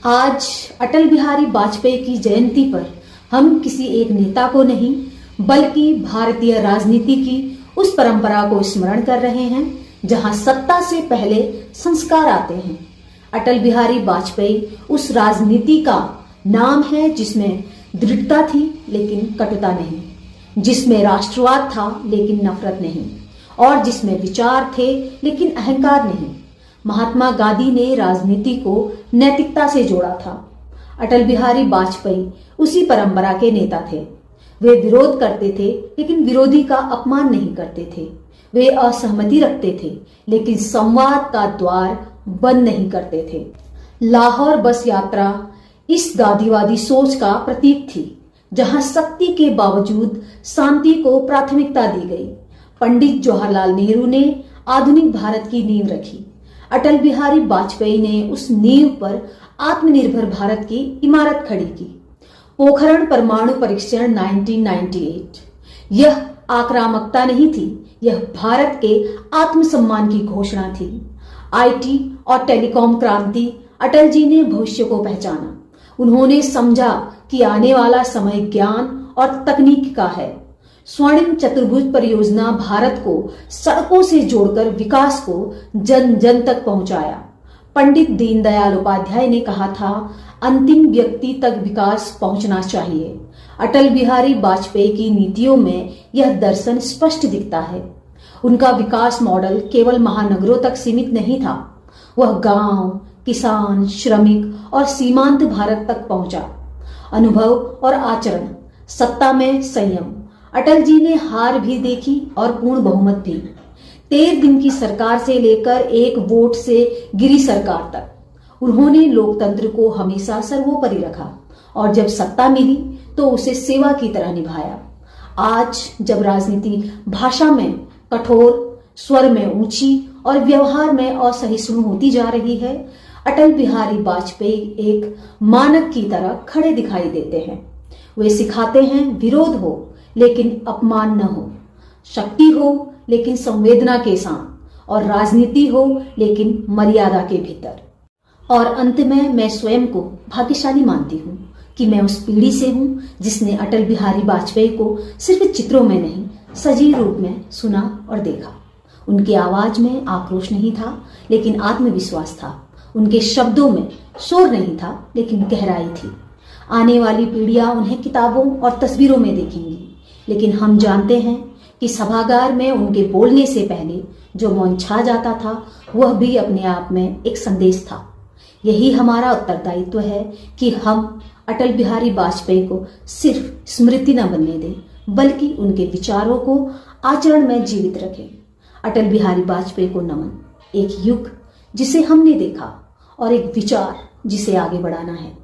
आज अटल बिहारी वाजपेयी की जयंती पर हम किसी एक नेता को नहीं बल्कि भारतीय राजनीति की उस परंपरा को स्मरण कर रहे हैं जहां सत्ता से पहले संस्कार आते हैं। अटल बिहारी वाजपेयी उस राजनीति का नाम है जिसमें दृढ़ता थी लेकिन कटुता नहीं, जिसमें राष्ट्रवाद था लेकिन नफरत नहीं, और जिसमें विचार थे लेकिन अहंकार नहीं। महात्मा गांधी ने राजनीति को नैतिकता से जोड़ा था। अटल बिहारी वाजपेयी उसी परंपरा के नेता थे। वे विरोध करते थे लेकिन विरोधी का अपमान नहीं करते थे। वे असहमति रखते थे लेकिन संवाद का द्वार बंद नहीं करते थे। लाहौर बस यात्रा इस गांधीवादी सोच का प्रतीक थी, जहां शक्ति के बावजूद शांति को प्राथमिकता दी गई। पंडित जवाहरलाल नेहरू ने आधुनिक भारत की नींव रखी। अटल बिहारी वाजपेयी ने उस नींव पर आत्मनिर्भर भारत की इमारत खड़ी की। पोखरण परमाणु परीक्षण 1998 यह आक्रामकता नहीं थी, यह भारत के आत्मसम्मान की घोषणा थी। आईटी और टेलीकॉम क्रांति, अटल जी ने भविष्य को पहचाना। उन्होंने समझा कि आने वाला समय ज्ञान और तकनीक का है। स्वर्णिम चतुर्भुज परियोजना भारत को सड़कों से जोड़कर विकास को जन जन तक पहुंचाया। पंडित दीनदयाल उपाध्याय ने कहा था, अंतिम व्यक्ति तक विकास पहुंचना चाहिए। अटल बिहारी वाजपेयी की नीतियों में यह दर्शन स्पष्ट दिखता है। उनका विकास मॉडल केवल महानगरों तक सीमित नहीं था, वह गांव, किसान, श्रमिक और सीमांत भारत तक पहुंचा। अनुभव और आचरण, सत्ता में संयम। अटल जी ने हार भी देखी और पूर्ण बहुमत भी। 13 दिन की सरकार से लेकर एक वोट से गिरी सरकार तक उन्होंने लोकतंत्र को हमेशा सर्वोपरि रखा, और जब सत्ता मिली तो उसे सेवा की तरह निभाया। आज जब राजनीति भाषा में कठोर, स्वर में ऊंची और व्यवहार में असहिष्णु होती जा रही है, अटल बिहारी वाजपेयी एक मानक की तरह खड़े दिखाई देते हैं। वे सिखाते हैं, विरोध हो लेकिन अपमान न हो, शक्ति हो लेकिन संवेदना के साथ, और राजनीति हो लेकिन मर्यादा के भीतर। और अंत में मैं स्वयं को भाग्यशाली मानती हूँ कि मैं उस पीढ़ी से हूँ जिसने अटल बिहारी वाजपेयी को सिर्फ चित्रों में नहीं, सजीव रूप में सुना और देखा। उनकी आवाज में आक्रोश नहीं था लेकिन आत्मविश्वास था। उनके शब्दों में शोर नहीं था लेकिन गहराई थी। आने वाली पीढ़ियां उन्हें किताबों और तस्वीरों में देखेंगी, लेकिन हम जानते हैं कि सभागार में उनके बोलने से पहले जो मौन छा जाता था वह भी अपने आप में एक संदेश था। यही हमारा उत्तरदायित्व है कि हम अटल बिहारी वाजपेयी को सिर्फ स्मृति न बनने दें, बल्कि उनके विचारों को आचरण में जीवित रखें। अटल बिहारी वाजपेयी को नमन। एक युग जिसे हमने देखा और एक विचार जिसे आगे बढ़ाना है।